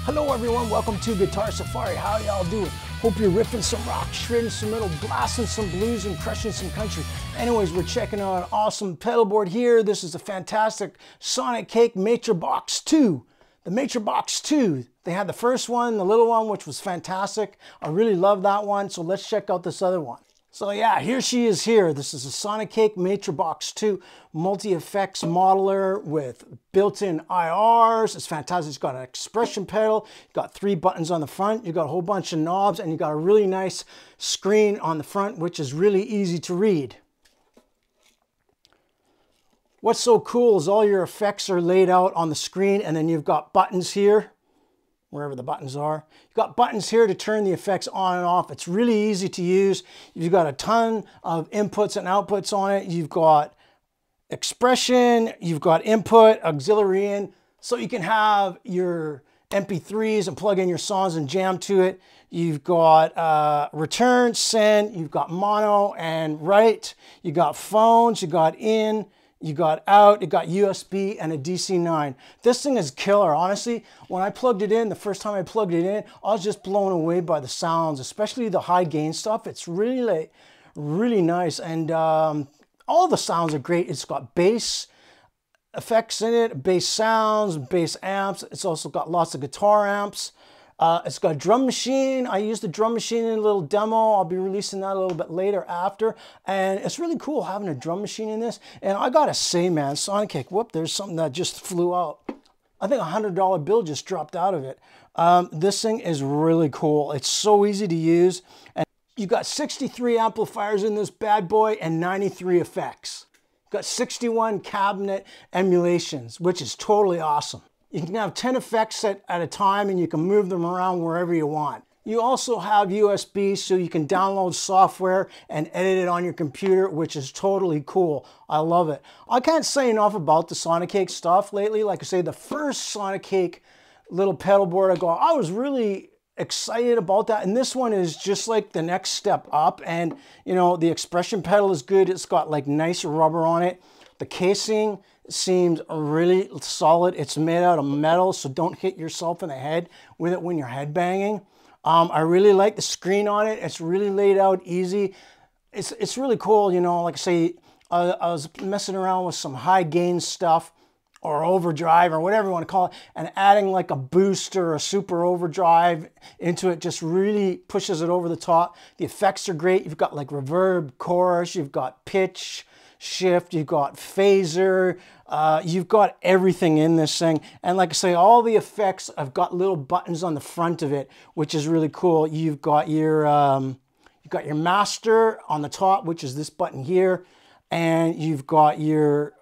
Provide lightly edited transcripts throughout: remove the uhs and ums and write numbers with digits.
Hello everyone, welcome to Guitar Safari. How y'all doing? Hope you're riffing some rock, shredding some metal, blasting some blues, and crushing some country. Anyways, we're checking out an awesome pedal board here. This is a fantastic Sonicake Matribox II. The Matribox II. They had the first one, the little one, which was fantastic. I really love that one, so let's check out this other one. So yeah, here she is here. This is a Sonicake Matribox II multi-effects modeler with built-in IRs. It's fantastic. It's got an expression pedal. You've got 3 buttons on the front. You've got a whole bunch of knobs, and you've got a really nice screen on the front, which is really easy to read. What's so cool is all your effects are laid out on the screen, and then you've got buttons here, wherever the buttons are. You've got buttons here to turn the effects on and off. It's really easy to use. You've got a ton of inputs and outputs on it. You've got expression, you've got input, auxiliary in, so you can have your MP3s and plug in your songs and jam to it. You've got return, send, you've got mono and write, you got phones, you got in, you got out, you got USB and a DC9. This thing is killer, honestly. When I plugged it in, the first time I plugged it in, I was just blown away by the sounds, especially the high gain stuff. It's really, really nice. And all the sounds are great. It's got bass effects in it, bass sounds, bass amps. It's also got lots of guitar amps. It's got a drum machine. I used the drum machine in a little demo. I'll be releasing that a little bit later after. And it's really cool having a drum machine in this. And I gotta say, man, Sonicake, whoop, there's something that just flew out. I think a $100 bill just dropped out of it. This thing is really cool. It's so easy to use. And you've got 63 amplifiers in this bad boy and 93 effects. You've got 61 cabinet emulations, which is totally awesome. You can have 10 effects set at a time, and you can move them around wherever you want. You also have USB, so you can download software and edit it on your computer, which is totally cool. I love it. I can't say enough about the Sonicake stuff lately. Like I say, the first Sonicake little pedal board I was really excited about that, and this one is just like the next step up. And you know, the expression pedal is good. It's got like nice rubber on it. The casing seems really solid. It's made out of metal, so don't hit yourself in the head with it when you're headbanging. I really like the screen on it. It's really laid out easy. It's really cool, you know. Like I say, I was messing around with some high gain stuff or overdrive or whatever you want to call it, and adding like a boost or a super overdrive into it just really pushes it over the top. The effects are great. You've got like reverb, chorus, you've got pitch, shift, you've got phaser, you've got everything in this thing. And like I say, all the effects have got little buttons on the front of it, which is really cool. You've got your master on the top, which is this button here, and you've got your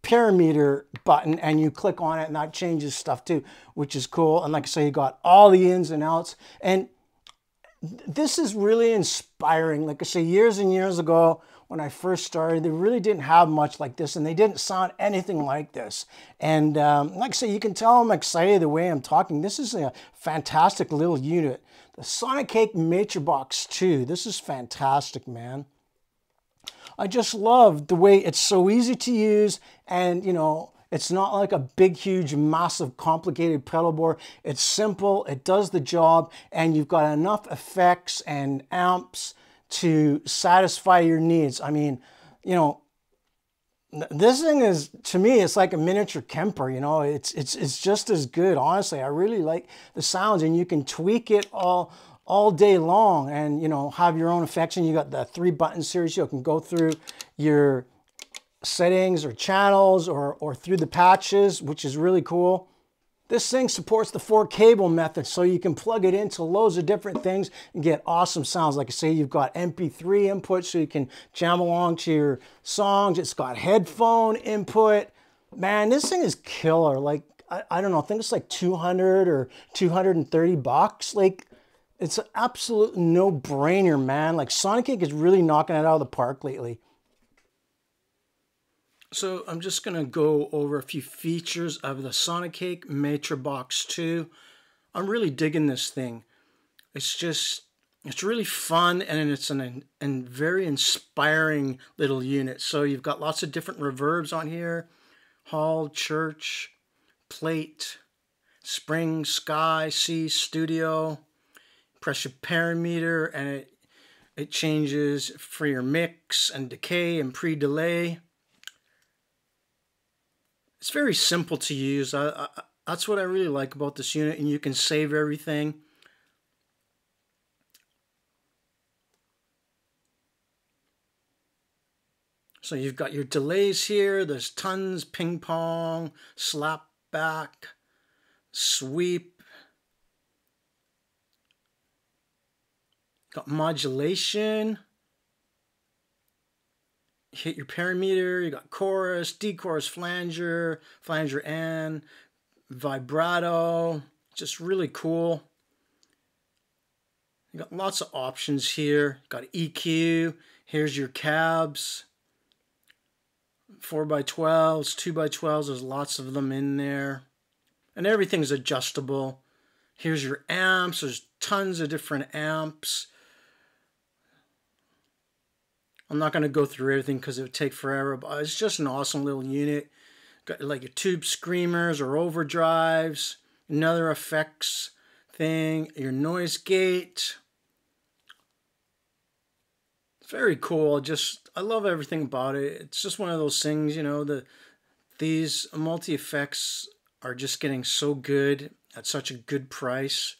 parameter button, and you click on it and that changes stuff too, which is cool. And like I say, you got all the ins and outs, and this is really inspiring. Like I say, years and years ago when I first started, they really didn't have much like this, and they didn't sound anything like this. And like I say, you can tell I'm excited the way I'm talking. This is a fantastic little unit. The Sonicake Matribox II. This is fantastic, man. I just love the way it's so easy to use, and you know, it's not like a big, huge, massive, complicated pedal board. It's simple, it does the job, and you've got enough effects and amps to satisfy your needs. I mean, you know, this thing is, to me, it's like a miniature Kemper, you know. It's just as good, honestly. I really like the sounds, and you can tweak it all day long, and you know, have your own effects. And you got the 3 button series. You can go through your settings or channels or through the patches, which is really cool. This thing supports the 4 cable method, so you can plug it into loads of different things and get awesome sounds. Like I say, you've got MP3 input, so you can jam along to your songs. It's got headphone input. Man, this thing is killer. Like, I don't know, I think it's like 200 or 230 bucks. Like, it's an absolute no-brainer, man. Like, Sonicake is really knocking it out of the park lately. So I'm just going to go over a few features of the Sonicake Matribox II. I'm really digging this thing. It's really fun, and it's a very inspiring little unit. So you've got lots of different reverbs on here. Hall, church, plate, spring, sky, sea, studio. Press your parameter and it changes for your mix and decay and pre-delay. It's very simple to use. That's what I really like about this unit, and you can save everything. So you've got your delays here. There's tons, ping pong, slap back, sweep. Got modulation. Hit your parameter. You got chorus, D-chorus, flanger, flanger N, vibrato. Just really cool. You got lots of options here. Got EQ. Here's your cabs. 4x12s, 2x12s. There's lots of them in there. And everything's adjustable. Here's your amps. There's tons of different amps. I'm not going to go through everything because it would take forever, but it's just an awesome little unit. Got like your tube screamers or overdrives, another effects thing, your noise gate. It's very cool. I love everything about it. It's just one of those things, you know, these multi-effects are just getting so good at such a good price.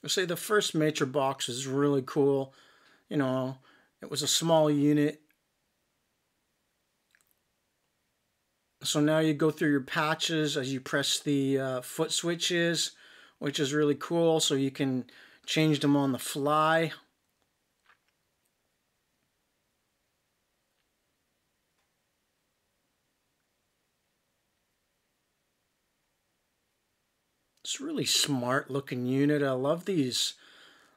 I say the first Matribox is really cool. You know, it was a small unit. So now you go through your patches as you press the foot switches, which is really cool. So you can change them on the fly. It's a really smart looking unit. I love these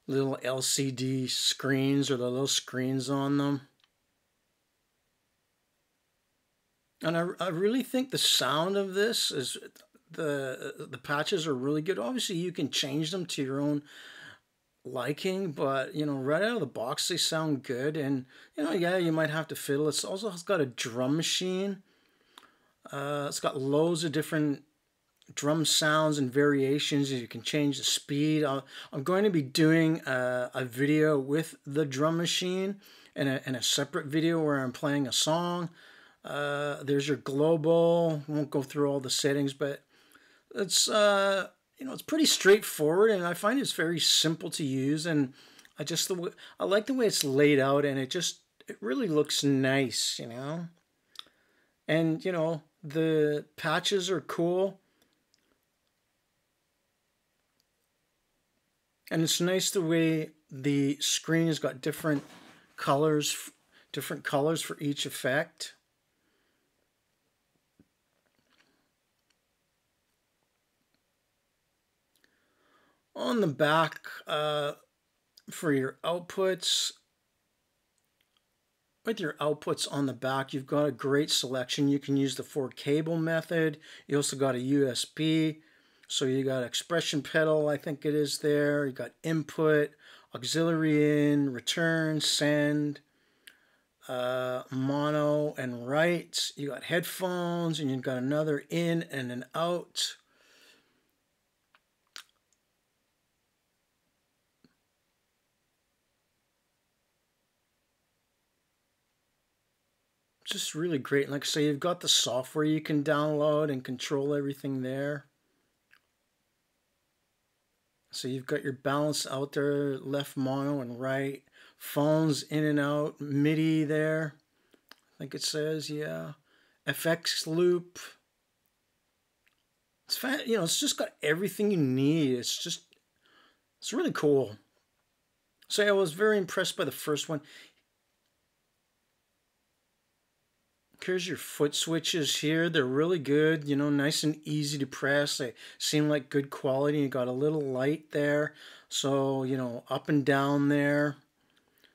little LCD screens or the little screens on them. And I really think the sound of this is, the patches are really good. Obviously you can change them to your own liking, but you know, right out of the box they sound good. And you know, yeah, you might have to fiddle. It's also got a drum machine. It's got loads of different drum sounds and variations. You can change the speed. I'm going to be doing a video with the drum machine and a separate video where I'm playing a song. There's your global. Won't go through all the settings, but it's you know, it's pretty straightforward, and I find it's very simple to use. And I like the way it's laid out, and it really looks nice, you know. And you know, the patches are cool. And it's nice the way the screen has got different colors for each effect. On the back, for your outputs, with your outputs on the back, you've got a great selection. You can use the 4-cable method. You also got a USB. So you got expression pedal, I think it is there. You got input, auxiliary in, return, send, mono and write. You got headphones, and you've got another in and an out. Just really great. Like I say, you've got the software you can download and control everything there. So you've got your balance out there, left mono and right, phones in and out, MIDI there, I think it says, yeah, FX loop. It's you know, it's just got everything you need. It's really cool. So I was very impressed by the first one. Here's your foot switches here. They're really good, you know, nice and easy to press. They seem like good quality. You got a little light there, so you know, up and down there.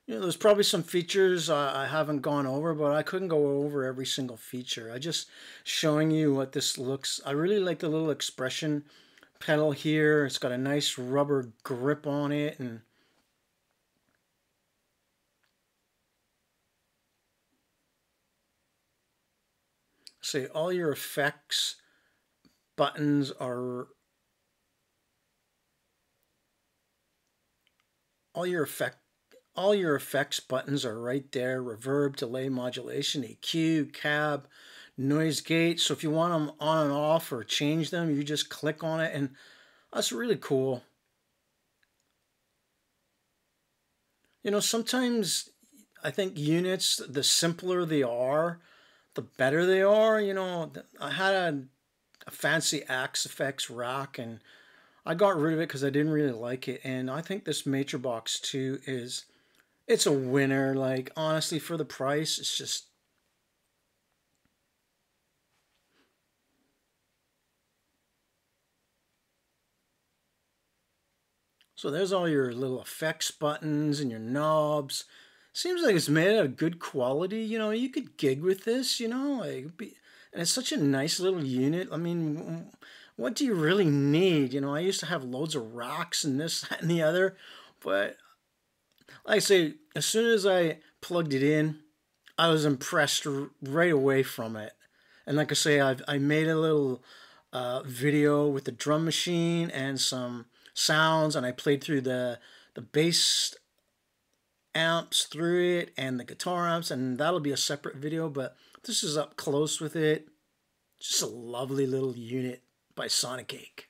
You know, there's probably some features I haven't gone over, but I couldn't go over every single feature. I just showing you what this looks. I really like the little expression pedal here. It's got a nice rubber grip on it, and say all your effects buttons are all your effects buttons are right there. Reverb, delay, modulation, EQ, cab, noise gate. So if you want them on and off or change them, you just click on it, and that's really cool. You know, sometimes I think units, the simpler they are, the better they are. You know, I had a fancy Axe Effects rack, and I got rid of it because I didn't really like it. And I think this Matribox 2 it's a winner. Like, honestly, for the price, it's just... So there's all your little effects buttons and your knobs. Seems like it's made out of good quality. You know, you could gig with this, you know, and it's such a nice little unit. I mean, what do you really need? You know, I used to have loads of racks and this, that, and the other, but like I say, as soon as I plugged it in, I was impressed right away from it. And like I say, I made a little video with the drum machine and some sounds, and I played through the bass amps through it and the guitar amps, and that'll be a separate video, but this is up close with it. Just a lovely little unit by Sonicake.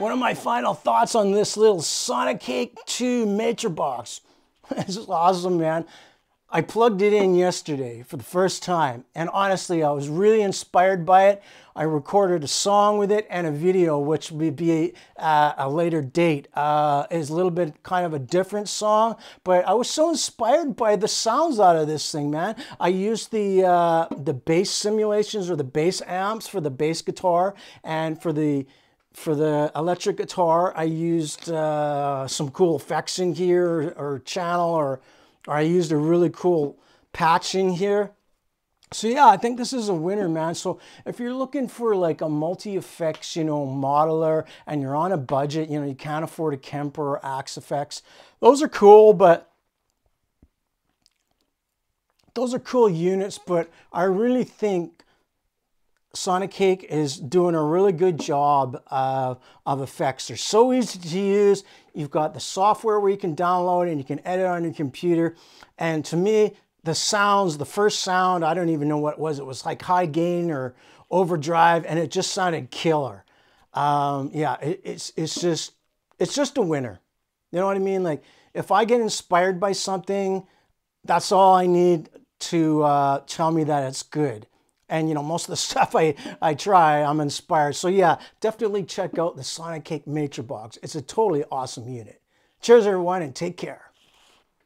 One of my final thoughts on this little Sonicake 2 Matribox. This is awesome, man. I plugged it in yesterday for the first time, and honestly, I was really inspired by it. I recorded a song with it and a video, which will be a later date. It's a little bit kind of a different song, but I was so inspired by the sounds out of this thing, man. I used the bass simulations or the bass amps for the bass guitar, and for the electric guitar, I used some cool effects in here or channel, or I used a really cool patch in here. So yeah, I think this is a winner, man. So if you're looking for like a multi-effects, you know, modeler, and you're on a budget, you know, you can't afford a Kemper or Axe effects, those are cool, but those are cool units, but I really think Sonicake is doing a really good job of effects. They're so easy to use. You've got the software where you can download and you can edit on your computer. And to me, the sounds, the first sound, I don't even know what it was. It was like high gain or overdrive, and it just sounded killer. Yeah, it's just a winner. You know what I mean? Like, if I get inspired by something, that's all I need to tell me that it's good. And, you know, most of the stuff I try, I'm inspired. So yeah, definitely check out the Sonicake Matribox. It's a totally awesome unit. Cheers, everyone, and take care.